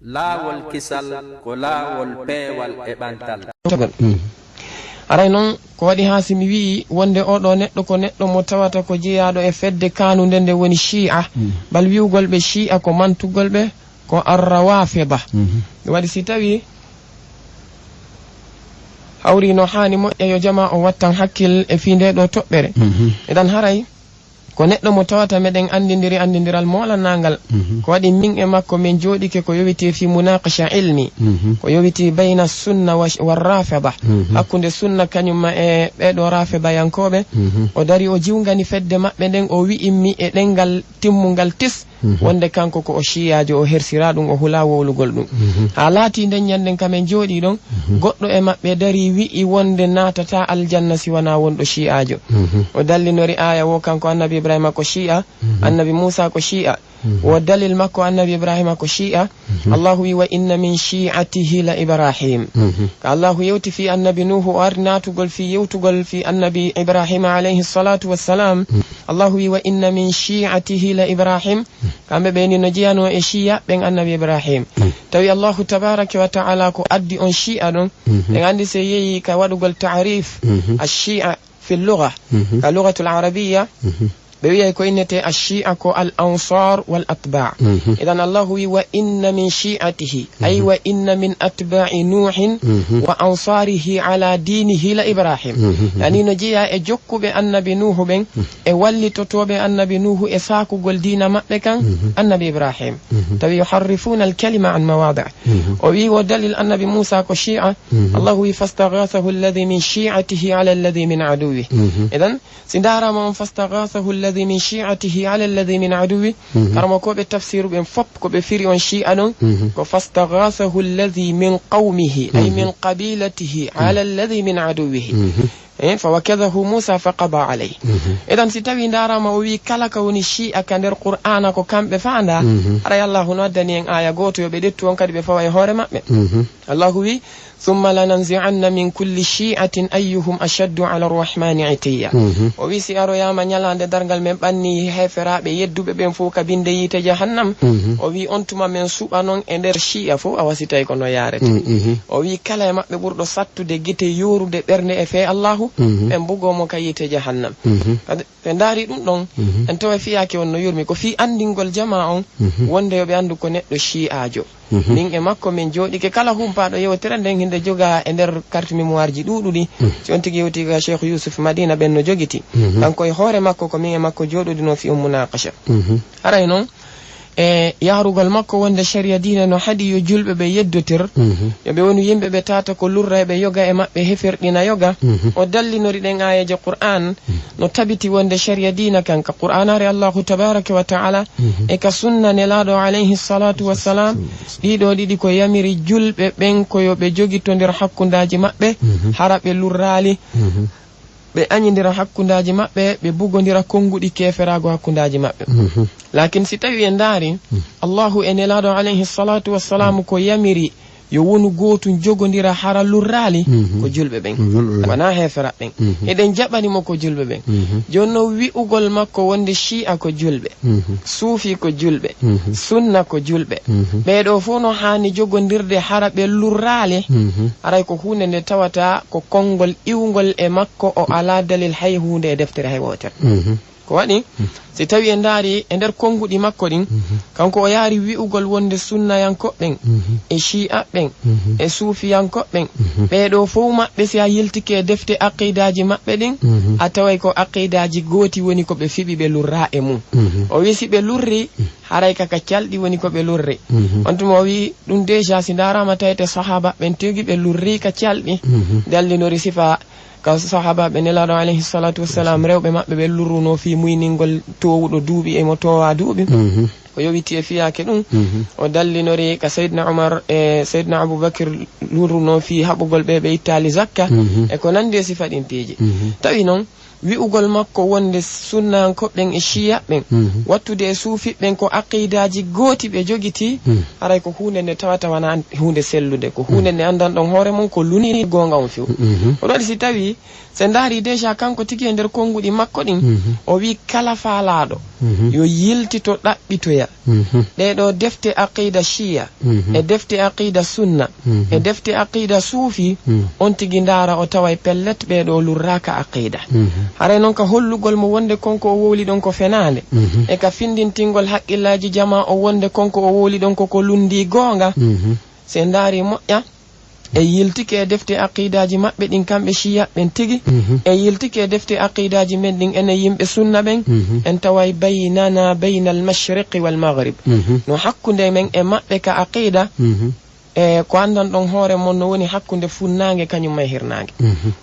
laawol kisal ko laawol peewal e ɓantal. aray noon ko waɗi ha simi wi wonde oɗo neɗɗo ko neɗɗo mo tawata ko jeeyaɗo e fedde kanude nde woni shi'a bal wiwgol ɓe shi'a ko mantugol ɓe ko arrawafida waɗi si tawi hawri no hani moƴƴa yo jama o wattan hakkil e fi nde ɗo toɓɓere eɗan haray ko neɗɗo mo tawata meɗen andidiral molannagal ko waɗi min e makko min joɗike ko yowiti fi munaqasha ilmi ko yowiti bayna sunna wa rafida hakkude sunna kañumma e ɓeɗo rafida yankoɓe o dari o jiwgani fedde maɓɓe nden o wi'immi e ɗengal timmugal tis wonde kanko ko o shiyajo o hersira ɗum o hula wowlugol ɗum ha laati nden ñanden kamen jooɗi ɗon goɗɗo e maɓɓe dari wi'i wonde natata aljanna siwana wonɗo shi'ajo o dallinori aya wo kanko annabi ibrahima ko shi'a annabi musa ko shi'a wo dalil makko annabi ibrahima ko shi'a allahu wi wa inna min shi'atihi la ibrahim ka allahu yewti fi annabi nuhu o ari natugol fi yewtugol fi annabi ibrahima alayhi salatu wassalam allahu wi wa inna min shi'atihi la ibrahim kamɓe ɓeni no jeyano e shi'a ɓen annabi ibrahim tawi allahu tabaraka wa ta'ala ko addi on shi'a ɗon en andi se yeeyi ka waɗugol ta'rif ash-shi'a fi lugha ka lughatul arabiyya ɓe wiyay ko innete ash-shi'a ko al ansar wal atba' idan allahu wi wa inna min shi'atihi ay wa inna min atba'i nuhin wa ansarihi ala dinihi la ibrahim yani no jeeya e jokkuɓe annabi nuhu ɓen e wallitotoɓe annabi nuhu e sakugol dina maɓɓe kan annabi ibrahim tawi yuharrifuna al kalima an mawadi' o wi wo dalil annabi musa ko shi'a allahu wi fastaghathahu alladhi min shi'atihi ala alladhi min aduwi idan si darama on fastaghathahu alladhi min shi'atihi ala alladhi min aduwi karmo ko be tafsiru ben fop ko be firi on shi'a non ko fastaghathahu alladhi min qawmihi ay min qabilatihi ala alladhi min aduwihi فوكذه موسى فقضى عليه إذن ستوي دارا ما وي كلا كوني شيء كان در قرآن كو كم بفاندا أرى الله نودني إن آية قوتو يبدت وانكد بفواي هوري مأمن الله وي ثم لننزعن من كل شيعة أيهم أشد على الرحمن عتيا وي سيارو يا من يلا عند درجال من بني هفرا بيدو بين فوق بندي جهنم وي أنتم من سوء اندر شيعة فو أواسيتاي كونو يارت وي كلا يا مأمن بردو ساتو دي جيتي يورو دي برني إفي الله en bugo mo kayite jahannam be ndari dum don en tawa fiyake wonno yurmi ko fi andingol jama on wonde yobe andu ko neddo shi'ajo min e makko min jodike kala humpaado yewtere nden hinde joga e der carte mémoire ji dududi si on tigi yewti ga Cheikh Yusuf Madina ben no jogiti kanko e hore makko ko min e makko jodudi no fi munaqasha aray non e yarugal makko wonde sharia dina no hadi yo julbe be yeddotir yobe woni yimbe be tata ko lurrebe yoga e mabbe heferdina yoga o dallinori den ayaje Qur'an no tabiti wonde sharia dina kan ka Qur'anare Allah tabaaraka wa ta'ala e ka sunna ne laado alayhi salatu wassalam dido didi ko yamiri julbe ben ko yobe jogitondir hakkundaji mabbe harabe lurrali be anyindira hakkundaji mabbe be bugondira kongudi keferago hakkundaji mabbe lakin si tawi en daari Allahu enelado alayhi salatu wassalam ko yamiri yo wonu gotu jogondira hara lurrali ko julbe ben wana hefera ben eden jabani mo ko julbe ben jonno wi'ugol makko wonde shi'a ko julbe sufi ko julbe sunna ko julbe be do fu no hani jogondirde hara be lurrali aray ko hunde ne tawata ko kongol iwgol e makko o ala dalil hay hunde e deftere hay woter ko wadi si tawi en daari e der kongudi makko din kanko o yaari wi'ugol wonde sunna yankoɓɓen e shi'a ɓen e sufi yankoɓɓen ɓeɗo fof maɓɓe si a yiltike defte aqidaji maɓɓe ɗin a taway ko aqidaji gooti woni ko ɓe fiɓi ɓe lurra e mum o wi si ɓe lurri haray kaka calɗi woni ko ɓe lurri on tuma o wi ɗum déjà si darama tawete sahaba ɓen tigi ɓe lurri ka calɗi dallinori sifa ka sahaba be nelaado alayhi salatu wassalam rewbe mabbe be lurruno fi muyningol towudo duubi e mo towa duubi ko yowiti e fiyake dum o dallinori ka sayyidna Umar e sayyidna Abubakar lurruno fi habugol be ittali zakka e ko nande sifa din peji tawi non wi'ugol makko wonde sunnankobɓen e shiyaɓɓen wattude e suufiɓɓen ko aqidaji gooti ɓe jogiti haray ko hunde nde tawata wana hunde sellude ko hunde nde andan ɗon hoore mum ko luni gonga on few oɗo waɗi si tawi se ndaari déjà kanko tigi e nder konguɗi makko ɗin o wi kala faalaɗo yo yiltito ɗaɓɓitoya ɗeɗo defte aqida shiya e defte aqida sunna e defte aqida suufi on tigi ndaara o tawa pellet ɓeɗo lurraka aqida haray noon ka hollugol mo wonde konko o wowli ɗon ko fenande e ka findintingol haqqillaji jama o wonde konko o wowli ɗon koko lundi goonga se ndaari moƴƴa e yiltike e defte aqidaji maɓɓe ɗin kamɓe shiyaɓɓen tigi e yiltike e defte aqidaji men ɗin ene yimɓe sunna ɓen en taway baynana bayna almashriqi walmaghrib no hakkunde men e maɓɓe ka aqida e ko andan ɗon hoore mon no woni hakkunde funnange kañum may hirnange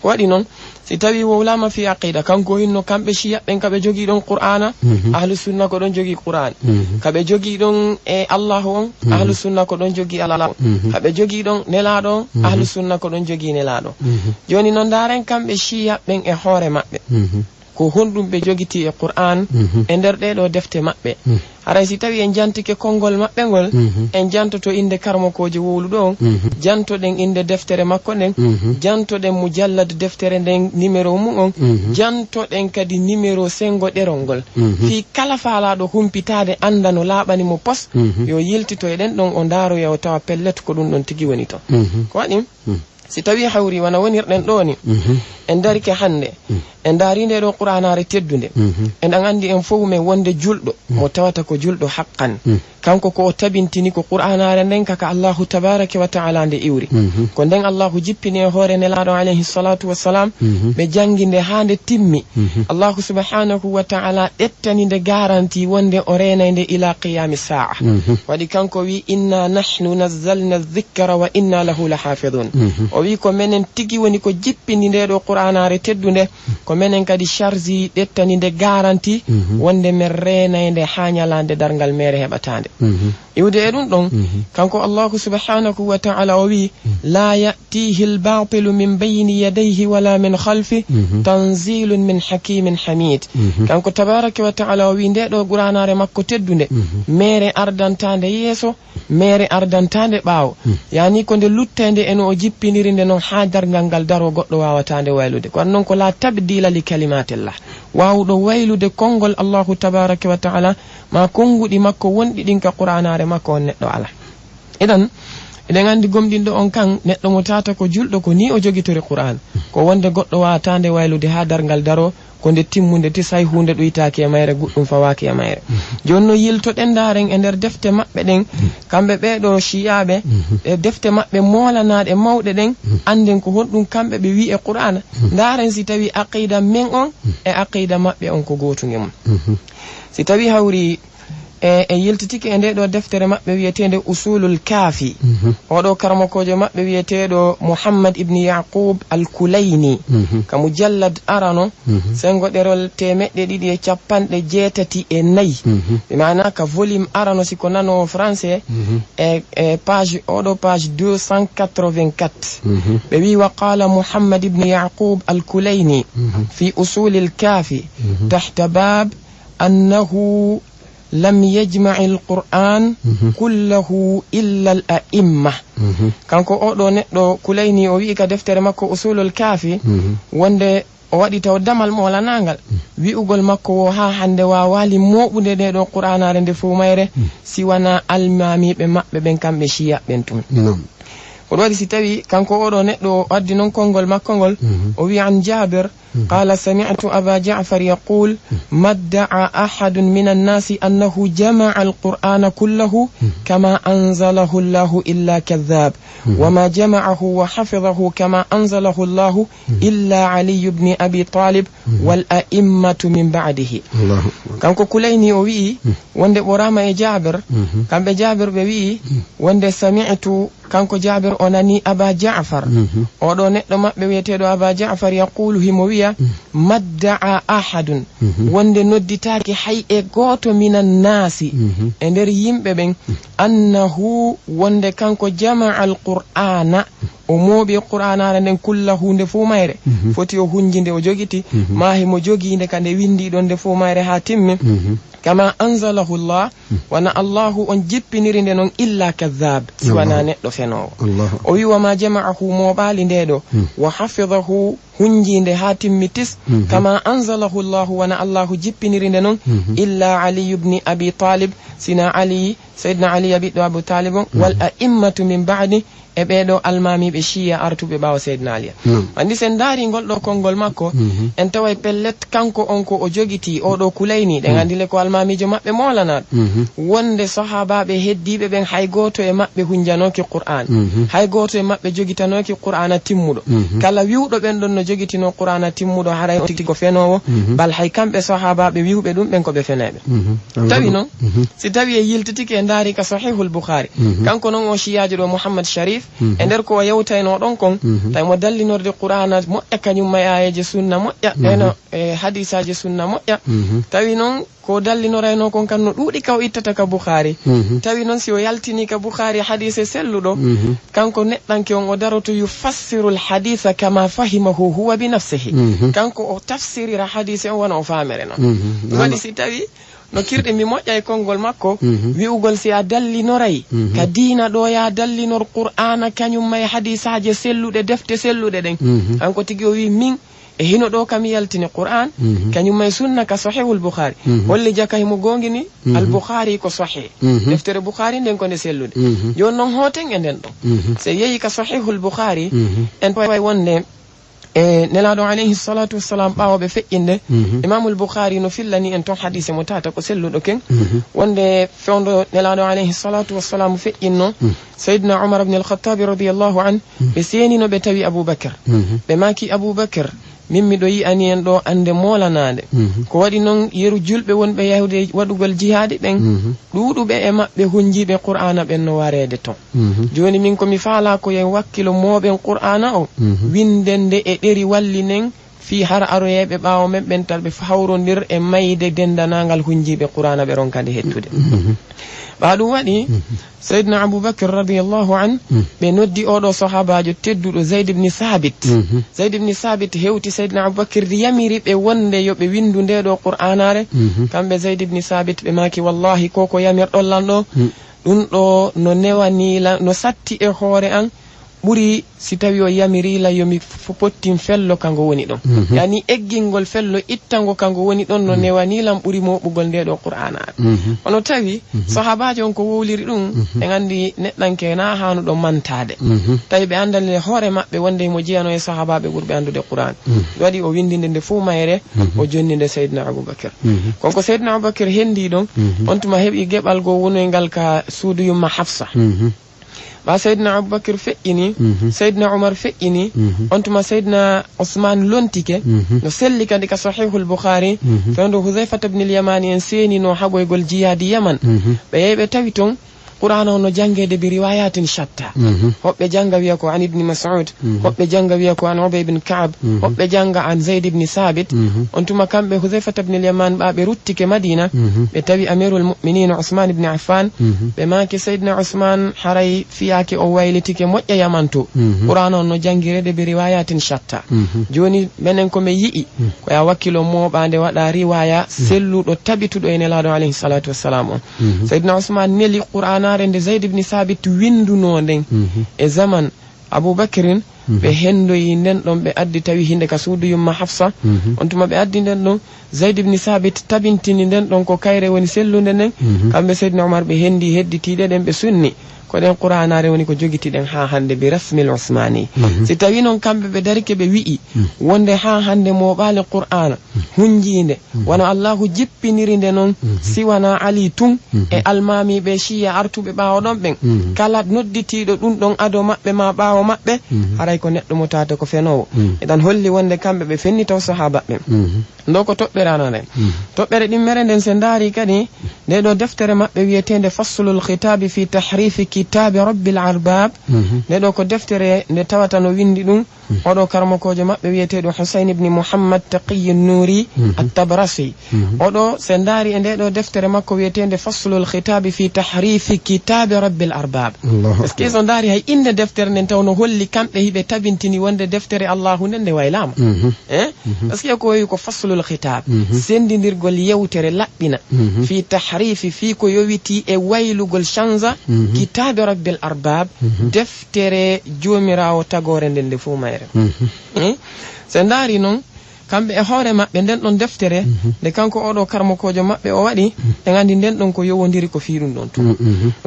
waɗi noon si tawi wowlama fi aqida kanko hinno kamɓe shiyaɓɓen kaɓe jogui ɗon qur'ana ahlu sunna ko ɗon jogui qur'an kaɓe jogui ɗon e allahu on ahlu sunna ko ɗon jogui allah kaɓe jogui ɗon nelaɗo on ahlu sunna ko ɗon jogui nelaɗo joni noon daren kamɓe shiyaɓɓen e hoore maɓɓe ko honɗum ɓe jogiti e qur'an e nder ɗeɗo defte maɓɓe haray si tawi en jantike konngol maɓɓe ngol en jantoto inde karmokoje wowluɗo on jantoɗen inde deftere makko nden jantoɗen mujallad deftere nden numéro mum on jantoɗen kadi numéro sengo ɗerol ngol fi kala faalaɗo humpitade anda no laaɓani mo pos yo yiltito e ɗen ɗon o ndaaroya o tawa pellet ko ɗum ɗon tigi woni to ko waɗi si tawi hawri wana wonirɗen ɗo ni en darike hande en daari nde ɗo qur'anare teddude en an andi en fof men wonde julɗo mo tawata ko julɗo haqqan kanko ko o tabintini ko qur'anare nden kaka allahu tabaraka wa ta'ala nde iwri ko nden allahu jippini e hoore nelaɗo alayhi salatu wassalam ɓe jangi nde ha nde timmi allahu subhanahu wa ta'ala ɗettani nde garanti wonde o renayde ila qiyami sa'a waɗi kanko wi inna nahnu nazzalna dhikra wa inna lahu lahafidun o wi ko menen tigi woni ko jippini nde ɗo qur'anare teddude ko menen kadi chargi ɗettani nde garanti wonde men renayde ha ñalande dargal mere heɓatande iwde e ɗum ɗon kanko allahu subhanahu wa ta'ala o wi la ya'tihi albatilu min bayni yadayhi wala min khalfi tanzilun min hakimin hamid kanko tabaraka wa ta'ala o wi nde ɗo qur'anare makko teddude mere ardantande yeeso mere ardantande ɓaawo yani ko nde luttende eno o jippiniri nde noon ha dargal ngal daro goɗɗo wawatande waylude kono noon ko la tabdila li kalimatillah wawɗo waylude konngol allahu tabaraka wa ta'ala ma konguɗi makko wonɗi ɗin ka qur'anare makko on neɗɗo ala idan eɗen andi gomɗinɗo on kan neɗɗo mo tata ko julɗo ko ni o jogitori qur'an ko wonde goɗɗo wawatande waylude ha dargal daro ko nde timmude tisay hunde ɗoytaki e mayre goɗɗum fawaki e mayre joni no yiltoɗen daren e nder defte maɓɓe ɗen kamɓe ɓeɗo shiyaɓe e defte maɓɓe molanaɗe mawɗe ɗen anden ko honɗum kamɓe ɓe wi e qur'ana daren si tawi aqida men on e aqida maɓɓe on ko gotuge mum si tawi hawri e yiltitiki e nde ɗo deftere maɓɓe wiyetede usulul kafi oɗo karmakojo maɓɓe wiyeteɗo Muhammad ibn Yaqub al-Kulayni ka mujallad arano sengo ɗerol 254 ɓe mana ka volume arano siko nano français e page oɗo page 284 ɓe wi wa qala Muhammad ibn Yaqub al-Kulayni fi usulil kafi tahta bab annahu لم يجمع القرآن كله إلا الأئمة كانكو أودو نيدو كوليني او وي كا دفتر ماكو أصول الكافي وند o waɗi taw damal molanangal wi'ugol makko ha hande wawali moɓude nde ɗo qur'anare nde fo mayre siwana almamiɓe maɓɓe ɓen kamɓe shiya ɓen tun ko waɗi si tawi kanko oɗo neɗɗo addi non konngol makko ngol o wi an Jabir قال سمعت أبا جعفر يقول ما ادعى أحد من الناس أنه جمع القرآن كله كما أنزله الله إلا كذاب وما جمعه وحفظه كما أنزله الله إلا علي بن أبي طالب والأئمة من بعده كان كليني وي وند ورام جابر كان بجابر بوي وند سمعت kanko Jabir o nani Aba Ja'far oɗo neɗɗo maɓɓe wiyeteɗo Aba Ja'far yaqulu himo wiya madda'a ahadun wonde nodditaki hay e goto minan nasi e nder yimɓe ɓen annahu wonde kanko jama'a alqur'ana o mooɓi qur'anare nden kulla hunde fuu mayre foti o hunjinde o jogiti maahi mo joginde ka nde windiɗon nde fuu mayre ha timmi kama anzalahu llah wana allahu on jippiniri nde noon illa kadhab siwana neɗɗo fenowo o wi wama jama'ahu moɓali ndeɗo wa hafidahu hunjinde ha timmitis kama anzalahu llahu wana allahu jippiniri nde noon illa ali ibni abi talib sina ali sayyidina ali abiɗɗo abou talib on wal a'immatu min ba'di e ɓeɗo almamiɓe shiya artuɓe ɓawa seydina aliya andi sen daari ngol ɗo konngol makko en taway pellet kanko on ko o jogiti oɗo kulayni ɗen andile ko almamijo maɓɓe molanaɗo wonde sahabaɓe heddiɓe ɓen hay goto e maɓɓe hunjanoki qur'an hay goto e maɓɓe jogitanoki qur'ana timmuɗo kala wiwɗo ɓen ɗon no jogitino qur'ana timmuɗo haray o tigi ko fenowo bal hay kamɓe sahabaɓe wiwɓe ɗum ɓen koɓe feneɓe tawi noon si tawi e yiltitiki e daari ka sahihul bukhari kanko noon o shiyajo ɗo mouhammad sharif e nder ko o yewtayno ɗon kon tawi mo dallinorde qur'ana moƴƴa kañum ma ayeje sunna moƴƴa ɓeno e hadisaji sunna moƴƴa tawi noon ko dallinorayno kon kan no ɗuuɗi ka o ittata ka bukhari tawi noon si o yaltini ka bukhari hadise selluɗo kanko neɗɗanke on o daroto yufassiru lhaditha kama fahimahu huwa bi nafsihi kanko o tafsirira hadise on wona o famere noon waɗi si tawi no kirɗe mi moƴƴa e konngol makko wi'ugol si a dallinoray ka diina ɗo ya dallinor qur'ana kañum may hadisaje selluɗe defte selluɗe ɗen hanko tigi o wi min e hino ɗo kam yaltini qur'an kañum may sunna ka sahihul bukhari holli jaka himo gongini al bukhari ko sahih deftere bukhari nden ko nde sellude joni noon hoten e nden ɗon so yeeyi ka sahihul bukhari en way wonde e nelaɗo alayhi salatu wassalam ɓawoɓe feƴƴinde imamul bukhari no fillani en ton hadise mo tata ko selluɗo ken wonde fewdo nelaɗo alayhi salatu wassalam feƴƴinno sayyidina umar ibn al-khattabi radiyallahu an ɓe senino ɓe tawi aboubacar ɓe maki aboubacar min miɗo yi'ani en ɗo ande molanade ko waɗi noon yeru julɓe wonɓe yahude waɗugol jihaadi ɓen ɗuuɗuɓe e maɓɓe hunjiɓe qur'ana ɓen no warede ton joni min komi faala ko yen wakkilo moɓen qur'ana o windende e ɗeri wallinen fi har aroyeɓe ɓawo men ɓen tal ɓe hawrodir e mayde dendanagal hunjiɓe qur'ana ɓe ronkade hettude ɓa ɗum waɗi sayyidina aboubacar radiallahu an ɓe noddi oɗo sahabajo tedduɗo zayd ibni sabit zayd ibni sabit hewti sayyidina aboubacar yamiri ɓe wonde yoɓe windu ndeɗo qur'anare kamɓe zayd ibni sabit ɓe maki wallahi koko yamir ɗollan ɗo ɗum ɗo no newanila no satti e hoore an ɓuri si tawi o yamirila yomi pottin fello kango woni ɗon yani eggingol fello ittango kango woni ɗon no newanilam ɓuri moɓugol ndeɗo qur'ana ono tawi sahabajo on ko wowliri ɗum ɓe gandi neɗɗanke na hanuɗo mantade tawi ɓe andalne hoore maɓɓe wonde mo jeyano e sahabaɓe ɓurɓe andude qur'an waɗi o windinde nde fuu mayre o jonninde sayyidina aboubacar konko sayyidina aboubacar hendi ɗon on tuma heeɓi gueɓal go wonoyngal ka suudu yumma hafsa ba sayyidina aboubacar feƴƴini sayyidina umar feƴƴini on tuma sayyidina ousmane lontike no selli kadi ka sahihul bukhari fewndo hudhaifata bne lyamani en seenino haɓoygol jiyadi yaman ɓe yeyi ɓe tawi toon qur'ana o no jangede bi riwayatin shatta hoɓɓe janga wiya ko an ibni mas'ud hoɓɓe janga wiya ko an ubay ibn ka'b hoɓɓe janga an zayd ibni sabit on tuma kamɓe hudhaifata bne lyaman ɓa ɓe ruttike madina ɓe tawi amirul mu'minin ousmane ibni affan ɓe maki sayyidina ousmane haray fiyake o waylitike moƴƴa yaman to qur'ana on no jangirede bi riwayatin shatta joni menen komi yi'i ko ya wakkilo moɓande waɗa riwaya selluɗo tabituɗo e nelaɗo alayhi salatu wassalam on sayyidina ousmane neli qur'ana nde zayd ibni sabit winduno nden e zaman aboubacrin ɓe hendoyi nden ɗon ɓe addi tawi hinde ka suudu yumma hafsa on tuma ɓe addi nden ɗon zayd ibni sabit tabintini nden ɗon ko kayre woni sellude nden kamɓe sayyidina omar ɓe hendi hedditiɗe ɗen ɓe sunni ko ɗen qur'anare woni ko jogitiɗen ha hande bi rasmil usmani si tawi noon kamɓe ɓe darike ɓe wi'i wonde ha hande moɓali qur'ana hunjinde wona allahu jippiniri nde noon siwana ali tun e almamiɓe shiya artuɓe ɓawo ɗon ɓen kala nodditiɗo ɗum ɗon ado maɓɓe ma ɓawo maɓɓe haray hay ko neɗɗo mo tata ko fenowo eɗan holli wonde kamɓe ɓe fenni taw sahaba ɓe ndo ko toɓɓere anane toɓɓere ɗimmere nden se ndaari kadi nde ɗo deftere maɓɓe wiyetende faslul khitabi fi tahrifi kitabi rabbil arbab nde ɗo ko deftere nde tawata no windi ɗum oɗo karmokojo maɓɓe wiyeteɗo Husayn ibn Muhammad Taqiy an-Nuri at-Tabrasi oɗo se ndaari e nde ɗo deftere makko wiyetende faslul khitabi fi tahrifi kitabi rabbil arbab parce que so ndaari hay inde deftere nden taw no holli kamɓe hiɓe tabintini wonde deftere Allahu nden nde waylama parce que ko wi ko faslul khitab sendidirgol yewtere laɓɓina fi tahrifi fi ko yowiti e waylugol chanza kitabi rabbil arbab deftere jomirawo tagore nden nde fu mayre se ndaari noon kamɓe e hoore maɓɓe nden ɗon deftere nde kanko oɗo karmokojo maɓɓe o waɗi ɓe gandi nden ɗon ko yowodiri ko fiiɗum ɗon to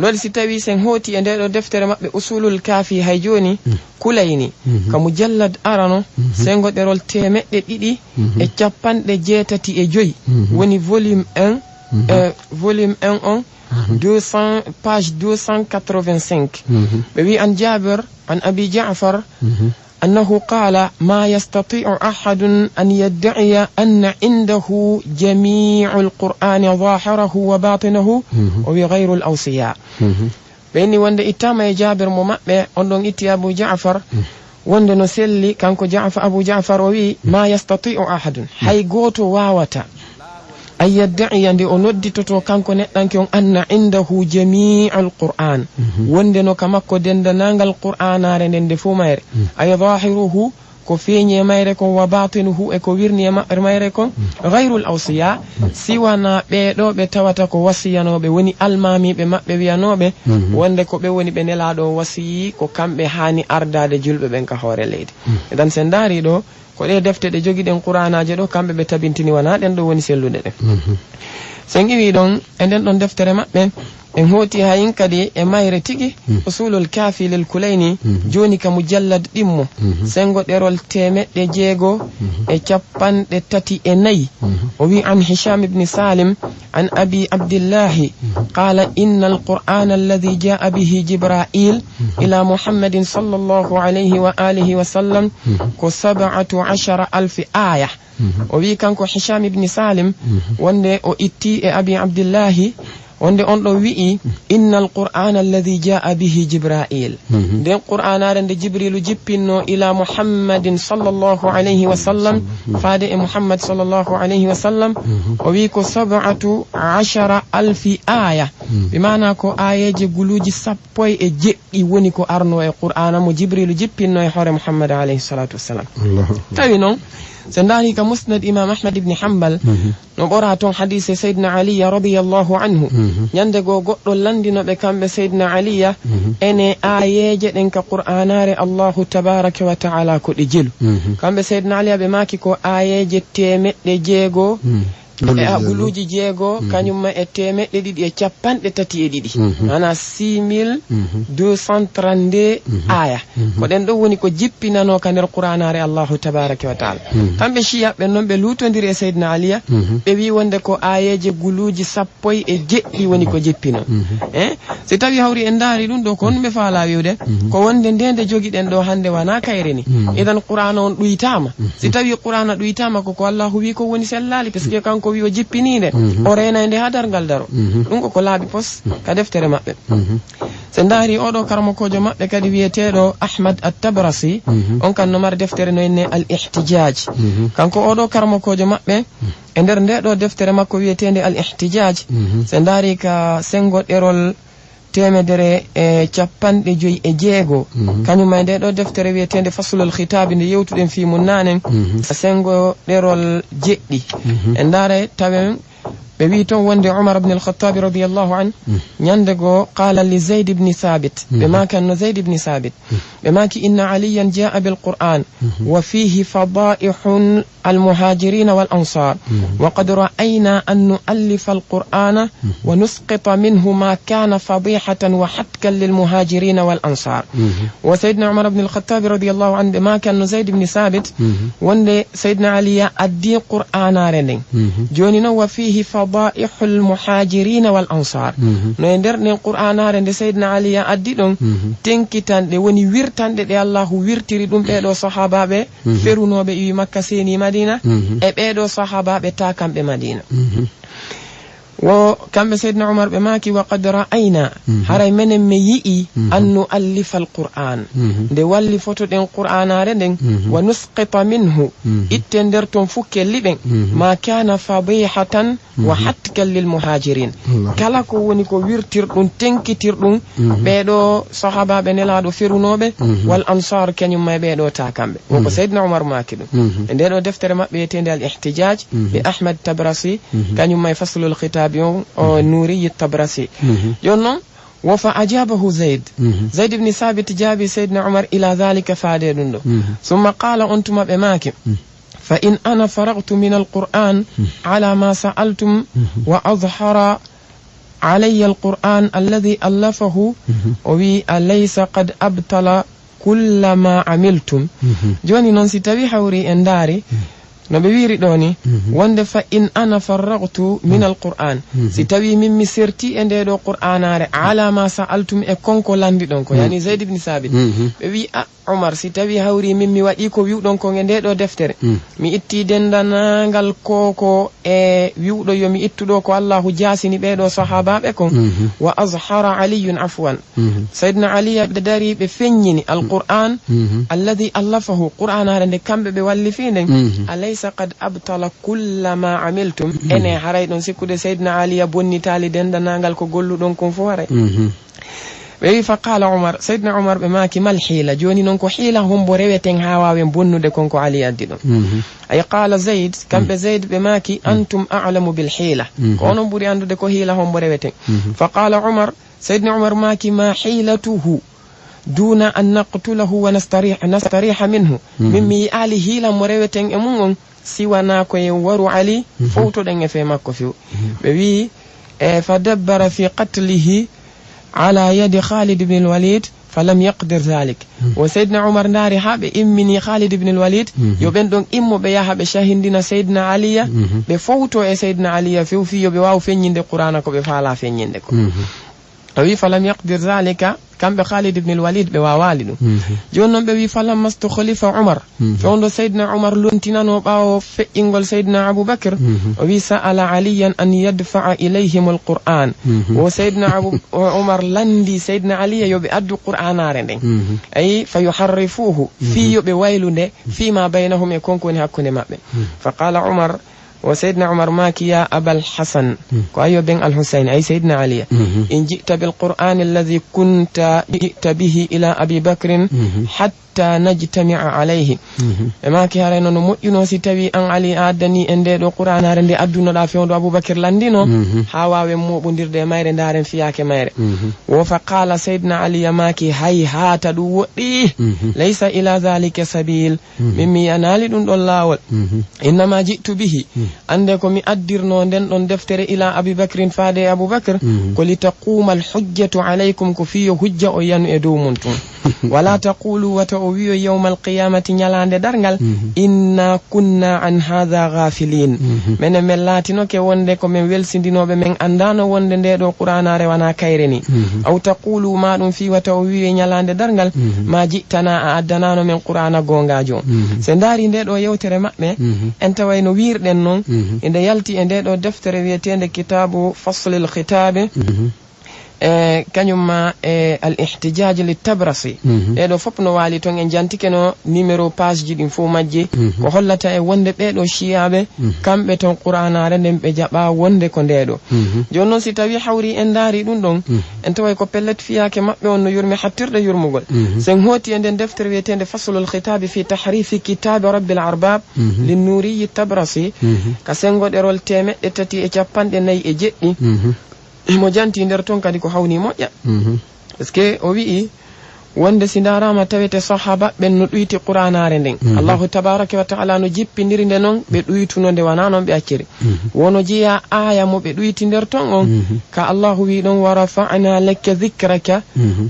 waɗi si tawi sen hooti e nde ɗo deftere maɓɓe usulul kafi hay joni kulayni ka mujallad arano sengo ɗerol 275 woni volume 1 volume 1 on 200 page 285 ɓe wi an Jabir an Abi Ja'far أنه قال ما يستطيع أحد أن يدعي أن عنده جميع القرآن ظاهره وباطنه وغير الأوصياء بيني وند إتام جابر ممأ أندون إتي أبو جعفر وند نسلي كانكو جعفر أبو جعفر وي ما يستطيع أحد حي قوتو واوتا أن يدعي أن أندي تتو كانكو نتنكيون أن عنده جميع القرآن وندنو كمكو دندنانغ القرآن رندن دفو مير أي ظاهره كفيني ميركم وباطنه اكو ويرني ميركم غير الأوصياء سوانا بيدو بتواتكو وصيانو بوني المامي بمأبي بيانو بي وندكو بوني بنلادو وصي كو كامبي هاني أرداد جلب بنك هوري ليدي إذن سنداري دو ko ɗe defte ɗe jogiɗen qur'anaje ɗo kamɓe ɓe tabintini wana ɗen ɗo woni sellude ɗe sen iwi ɗon e nden ɗon deftere maɓɓe en hooti hayin kadi e mayre tigi usulul kafi lil kulayni joni ka mujallad ɗimmo sengo ɗerol 634 o wi an Hisham ibn Salim an Abi Abdillahi qala inna alqur'ana alladhi jaa bihi Jibra'il ila Muhammadin sallallahu alayhi wa alihi wa sallam ko 17,000 aya o wi kanko Hisham ibn Salim wonde o itti e Abi Abdillahi wonde on ɗo wi'i innal qur'ana alladhi jaa bihi Jibra'il nden qur'anare nde Jibrilu jippinno ila Muhammadin sallallahu alayhi wa sallam faade e Muhammad sallallahu alayhi wa sallam o wi ko 17,000 aya bimana ko ayeje guluji 17 woni ko arno e qur'ana mo Jibrilu jippinno e hore Muhammad alayhi salatu wassalam tawi noon سنداني كمسند إمام أحمد بن حنبل نبراتون حديث سيدنا علي رضي الله عنه يندقو قطر لندن بكم بسيدنا علي أني آيجة إنك قرآنار الله تبارك وتعالى كل جل كم بسيدنا علي بماكي كو آيجة تيمت لجيغو e aguluji jeego kanyumma e temedde didi e cappanɗe tati e didi ana 6232 aya ko den do woni ko jippinano ka nder qur'anare Allahu tabaraka wa taala kambe shiya be non be lutondiri e sayyidina aliya be wi wonde ko ayeje guluji sappoy e jeddi woni ko jippino si tawi hawri en daari dum do ko be faala wiwde ko wonde ndende jogiden do hande wana kayreni idan qur'ana on duitama si tawi qur'ana duitama ko Allahu wi ko woni sellali parce que kanko wi o jippinide o renande ha dargal daro ɗum ko laaɓi pos ka deftere maɓɓe se ndaari oɗo karmokojo maɓɓe kadi wiyeteɗo Ahmad at-Tabrasi on kan no mar deftere no enne al-ihtijaj kanko oɗo karmokojo maɓɓe e nder nde ɗo deftere makko wiyetende al-ihtijaj se ndaari ka sengo ɗerol 156 kañum e nde ɗo deftere wiyetende faslul khitabi nde yewtuɗen fi mum nanen sengo ɗerol jeɗɗi e ndaara tawen ɓe wi toon wonde Umar ibn al-Khattab radiyallahu an ñande go qala li Zayd ibn Thabit ɓe makanno Zayd ibn Thabit ɓe maki inna aliyan jaa bil Qur'an wa fihi fada'ihun المهاجرين والأنصار وقد رأينا أن نؤلف القرآن ونسقط منه ما كان فضيحة وحتكا للمهاجرين والأنصار وسيدنا عمر بن الخطاب رضي الله عنه ما كان زيد بن ثابت وان سيدنا علي أدي قرآن رنين جوننا وفيه fadaihul muhajirina wal ansar no e nder nden qur'anare nde seydna ali ya addi ɗon tenkitanɗe woni wirtanɗe ɗe allahu wirtiri ɗum ɓeɗo sahabaɓe ferunoɓe iwi makka seni madina e ɓeɗo sahabaɓe ta kamɓe madina wo kamɓe seydna umar ɓe maki wa qad ra'ayna haray menen mi yi'i an nu'allifa alqur'an nde walli foto ɗen qur'anare nden wa nusqita minhu itte nder ton fu kelli ɓen ma kana fadihatan wa hatkan lil muhajirin kala ko woni ko wirtirɗum tenkitirɗum ɓeɗo sahabaɓe nelaɗo ferunoɓe wal ansar kañum may ɓeɗo ta kamɓe woko seydna umar maki ɗum e ndeɗo deftere maɓɓe yetende al ihtijaj ɓe ahmad tabrasi kañum may faslul khitab o nuriyi tabrasi jon noon wo fa ajabahu zayd ibn sabit jaabi seydna umar ila dhalika faade ɗum ɗo summa qala on tuma ɓe maaki fa in ana faragtu min alquran ala ma sa'altum wa azhara علي القرآن الذي ألفه وي أليس قد أبطل كل ما عملتم جواني نونسي تبي حوري انداري no ɓe wiri ɗo ni wonde fa in ana farragtu min alquran si tawi min mi serti e nde ɗo qur'anare ala ma sa'altum e konko landi ɗon ko yani zayd ibn sabit ɓe wi a umar si tawi hawri min mi waɗi ko wiwɗon ko e nde ɗo deftere mi itti dendanagal koko e wiwɗo yomi ittuɗo ko allahu jasini ɓeɗo sahabaɓe kon wa azhara aliyun afwan saydna aliya ɓe dari ɓe feññini alquran alladi allafahu qur'anare nde kamɓe ɓe wallifi nden alaysa qad abtala kulla ma amiltum ene haray ɗon sikkude saydna aliya bonnitali dendanagal ko golluɗon kon fo haray ɓe wi fa qala umar saydna umar ɓe maki mal hiila joni noon ko hiila hombo reweten ha wawen bonnude konko ali addi ɗon ay qala zayd kamɓe zayd ɓe maki antum a'lamu bil hiila ko onon ɓuuri andude ko hiila hombo reweten fa qala umar saydna umar maki ma hiilatuhu duna an naqtulahu wa nastariha minhu min mi ali hiila mo reweten e mum on siwana koye waru ali fowtoɗen e fe makko few ɓe wi fa dabbara fi qatlihi على يد خالد بن الوليد فلم يقدر ذلك وسيدنا عمر داري هابه إمني خالد بن الوليد يوبن دون إمو بياها بشاهندنا سيدنا علي بفوتو سيدنا علي في يوبواو فينين دي قرآن كو بفالا فينين دي وي فلم يقدر ذلك كان بخالد بن الوليد بوالد جون بي فلم مستخلف عمر فوند سيدنا عمر لونتنا نوباو فإنغول سيدنا أبو بكر وي سأل عليا أن يدفع إليهم القرآن وسيدنا أبو عمر لندي سيدنا علي يبي أدو قرآن رندين أي فيحرفوه في يبي ويلون فيما بينهم يكون كوني هكوني مابين فقال عمر وسيدنا عمر ماكي يا أبا الحسن كأيو بن الحسين أي سيدنا علي إن جئت بالقرآن الذي كنت جئت به إلى أبي بكر حتى نجتمع عليه ماكي هارينو نمؤينو ستوي أن علي آدني إن دي قرآن هارين دي أدونا دا فيون دو أبو بكر لاندينو هاواوي مؤبندر دي مايرين دارين فياك مايرين وفقال سيدنا علي ماكي هاي هات دو ليس إلى ذلك سبيل ممي ينالي دون الله إنما جئت به ande ko mi addirno nden ɗon deftere ila abi bakrin faade abou bacre ko li taquma alhujjatu alaykum ko fiyo hujja o yanu e dow mum tun wala taqulu wata o wiyo yawma alqiyamati ñalande dargal inna kunna an hadha ghafilin menen men laatinoke wonde ko men welsindinoɓe men andano wonde nde ɗo qur'anare wana kayre ni aw taqulu ma ɗum fi wata o wiyo ñalande dargal ma jittana a addanano men qur'ana gongajo se ndaari nde ɗo yewtere maɓɓe en tawayno wirɗen noon inde yalti e nde ɗo deftere wiyetende kitabu faslil khitabe kañum ma al ihtijaj li tabrasi ɗeɗo fof no waali toon en jantike no numéro page ji ɗin fof majji ko hollata e wonde ɓeɗo chiyaɓe kamɓe toon qur'anare nden ɓe jaɓa wonde ko ndeɗo joni noon si tawi hawri en daari ɗum ɗon en taway ko pellet fiyake maɓɓe on no yurmi hattirɗe yurmugol sen hooti e nden deftere wiyetende faslul khitabe fi tahrifi kitabe rabbil arbab lin nuriyi tabrasi ka sengoɗerol 350 mo janti nder ton kadi ko hawni moƴƴa parce que o wi'i wonde si darama tawete sahaba ben no duyti qur'anare nden Allahu tabaraka wa ta'ala no jippindiri nde non be duytuno nde wana non be acciri wono jiya aya mo be duyti nder ton on ka Allahu wi don wa rafa'na laka dhikraka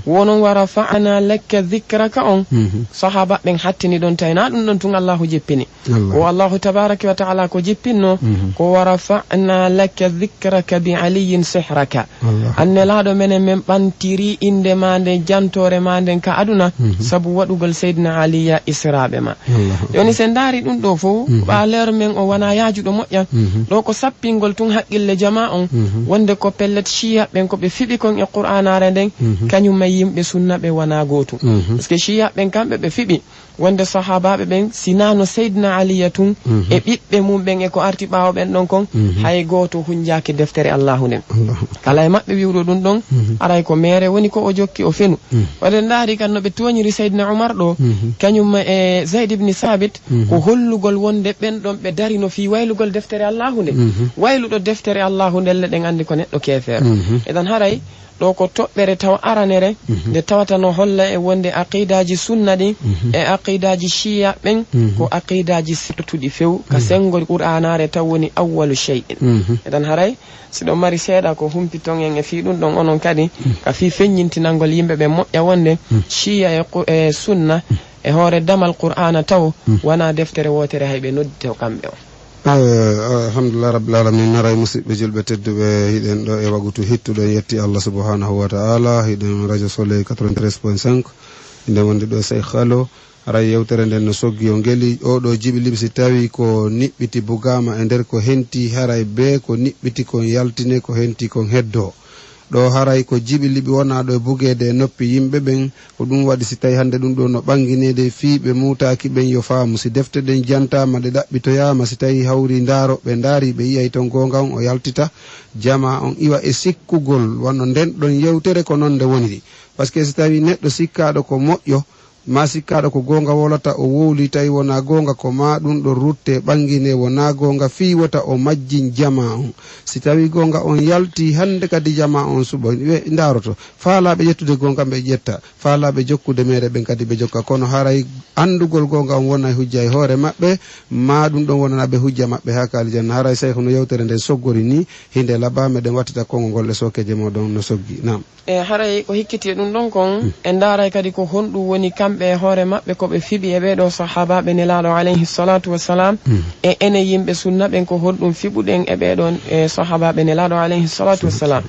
wono wa rafa'na laka dhikraka on sahaba ben hattini don tayna dum don tun Allahu jippini o Allahu tabaraka wa ta'ala ko jippinno ko wa rafa'na laka dhikraka bi aliyin sihraka anne laado menen men bantiri inde mande jantore mande ka aduna sabu wadugol sayyidina aliya israbe ma yoni sen dari dum do fo ba leer men o wana yaajudo moƴƴan do ko sappingol tun haqqille jama on wonde ko pellet shiya ben ko be fibi kon e qur'anare den kanyum may yimbe sunna be wana goto parce que shiya ben kambe be fibi wonde sahababe ben sinano sayyidina aliyatun e bibbe mum ben e ko arti baawo ben don kon hay goto hunjaaki deftere Allahu nen kala e mabbe wiwdo dum don aray ko mere woni ko o jokki o fenu wade ndari kan no be toñiri sayyidina Umar do kanyum e Zaid ibn Sabit ko hollugol wonde ben don be darino fi waylugol deftere Allahu nen wayludo deftere Allahu nen le den andi ko neddo kefer edan haray do ko tobbere taw aranere de tawata no holla e wonde aqidaji sunna di e aqidaji shiya ben ko aqidaji sirtudi few ka sengol qur'anare taw woni awwalu shay'in edan haray sido mari seeda ko humpiton en e fi dum don onon kadi ka fi fenyintinangol yimbe be moƴƴa wonde shiya e sunna e hore damal qur'ana taw wana deftere wotere haybe noddi taw kambe o alhamdulillah rabbil alamin naray musibbe julbe tedduɓe hiɗen ɗo e wagutu hittuɗo yetti Allah subhanahu wa ta'ala hiɗen radio Soleil 93.5 inde wonde ɗo Cheikh Khallo aray yewtere nden no soggi o ngeli oɗo jibi libsi tawi ko niɓɓiti bugama e nder ko henti haray be ko niɓɓiti kon yaltine ko henti kon heddo ɗo haray ko jibi liɓi wona ɗo e bugede e noppi yimɓe ɓen ko ɗum waɗi si tawi hande ɗum ɗo no ɓanginede fiiɓe mutaki ɓen yo faamu si defte ɗen jantama ɗe ɗaɓɓitoyama si tawi hawri daaro ɓe daari ɓe yiyay ton gonga on o yaltita jama on iwa e sikkugol wanno nden ɗon yewtere ko noon nde woniri par ce que si tawi neɗɗo sikkaɗo ko moƴƴo ma sikkaɗo ko gonga wolata o wowli tawi wona gonga ko ma ɗum ɗo rutte ɓangine wona gonga fi wota o majjin jama on si tawi gonga on yalti hande kadi jama on suɓo ɓe daroto faalaɓe ƴettude gonga ɓe ƴetta faalaɓe jokkude mere ɓen kadi ɓe jokka kono haray andugol gonga on wona hujja e hoore maɓɓe ma ɗum ɗon wonanaɓe hujja maɓɓe ha kaali janna haray Cheikh no yewtere nden soggori ni hinde laaba meɗen wattita kongol ngol e sokeje moɗon no soggi nam e haray ko hikkiti ɗum ɗon kon en daray kadi ko honɗum woni kamɓe hoore maɓɓe ko ɓe fiɓi e ɓeɗo sahabaɓe nelaɗo alayhi salatu wassalam e ene yimɓe sunna ɓen ko honɗum fiɓuɗen e ɓeɗon e sahabaɓe nelaɗo alayhi salatu wassalam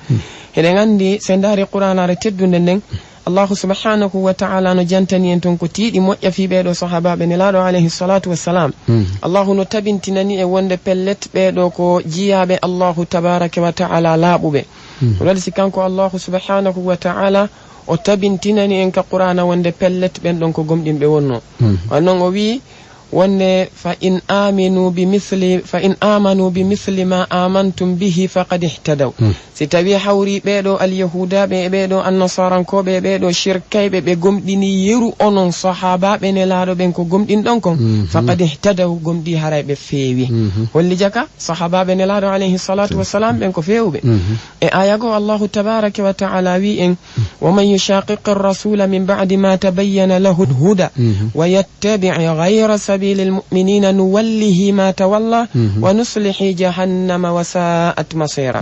eɗen andi sen daari qur'anare teddude nden Allahu subhanahu wa ta'ala no jantani en ton ko tiiɗi moƴƴa fi ɓeɗo sahabaɓe nelaɗo alayhi salatu wassalam Allahu no tabintinani e wonde pellet ɓeɗo ko jiyaɓe Allahu tabaraka wa ta'ala laaɓuɓe waɗi si kanko Allahu subhanahu wa ta'ala o tabintinani en ka qur'ana wonde pellet ɓen ɗon ko gomɗinɓe wonno wannon o wi wonde fa in amanu bi misli ma amantum bihi faqad ihtadaw si tawi hawri ɓeɗo alyahudaɓe e ɓeɗo annasarankoɓe e ɓeɗo shirkayɓe ɓe gomɗini yeru onon sahabaɓe nelaɗo ɓen ko gomɗinɗon kon faqad ihtadaw gomɗi haray ɓe feewi holli jaka sahabaɓe nelaɗo alayhi salatu wassalam ɓen ko fewɓe e ayago Allahu tabaraka wa ta'ala wi en waman yushaqiqi ar-rasula min ba'di ma tabayyana lahu al-huda wa yattabi' ghayra sabili al-mu'minina nuwallihi ma tawalla wa nuslihi jahannama wa sa'at masira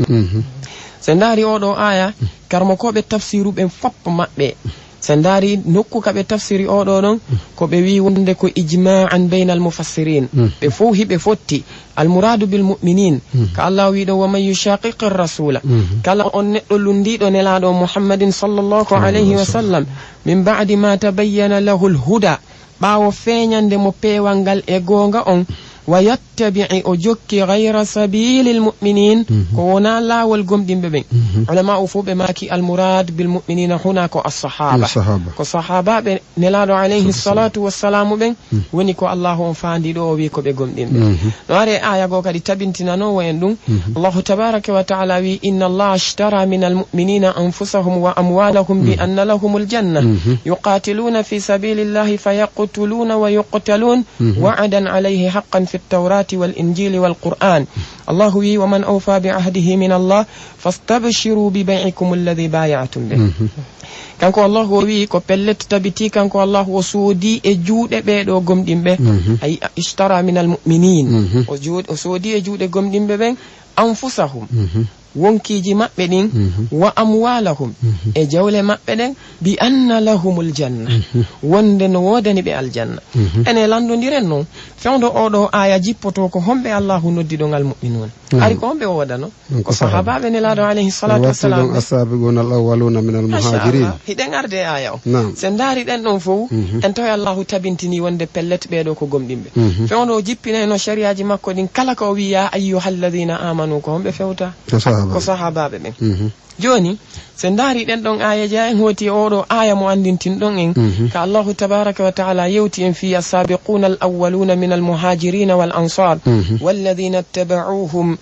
sen daari oɗo aya karmo koɓe tafsiru ɓen foppo maɓɓe sen daari nokku kaɓe tafsiri oɗo ɗon ko ɓe wi wonde ko ijma'an bayna al-mufassirin ɓe fof hiɓe fotti almuradu bil mu'minin ka Allah wiɗo wa man yushaqiqi ar-rasula kala on neɗɗo lundiɗo nelaɗo Muhammadin sallallahu alayhi wa sallam min ba'di ma tabayyana lahu al-huda ɓawo feeñande mo peewal ngal e goonga on wa yattabi'i o jokki ghayra sabilil mu'minin ko wona laawol gomɗinɓe ɓen ulama o fof ɓe maki almurad bil mu'minina huna ko as-sahaba ko sahabaɓe nelaɗo alayhi salatu wassalamu ɓen woni ko Allahu on faandi ɗo o wi ko ɓe gomɗinɓe no are aya go kadi tabintinanowo en ɗum Allahu tabaraka wa ta'ala wi inna Allah ashtara min almu'minina anfusahum wa amwalahum bi anna lahumul janna yuqatiluna fi sabilillahi fayaqtuluna wa yuqtalun wa'adan alayhi haqqan في التوراة والإنجيل والقرآن الله وي ومن أوفى بعهده من الله فاستبشروا ببيعكم الذي بايعتم به kanko Allah o wi ko pellet tabiti kanko Allah o soodi e juuɗe ɓeɗo gomɗimɓe ay ishtara min almu'minin o soodi e juuɗe gomɗimɓe ɓen anfusahum wonkiji maɓɓe ɗin wa amwalahum e jawle maɓɓe ɗen bi anna lahumul janna wonde no wodani ɓe aljanna ene landodiren noon fewdo oɗo aya jippoto ko homɓe Allahu noddiɗo ngal mu'minun ari ko homɓe o waɗano ko sahabaɓe nelaɗo alayhi salatu wassalam asabiqun al awwaluna min al muhajirin hiɗen arde e aya o sen daari ɗen ɗon fof en tawi Allahu tabintini wonde pellet ɓeɗo ko gomɗimɓe fewdo o jippinayno shariaji makko ɗin kala ko o wi ya ayyuhalladhina amanu ko homɓe fewta ko sahabaɓe ɓen joni sen daari ɗen ɗon aya ja en hoti oɗo aya mo andintin ɗon en ka Allahu tabaraka wa ta'ala yewti en fi as-sabiquna al-awwaluna min al-muhajirin wal-ansar walladhina ittaba'uhum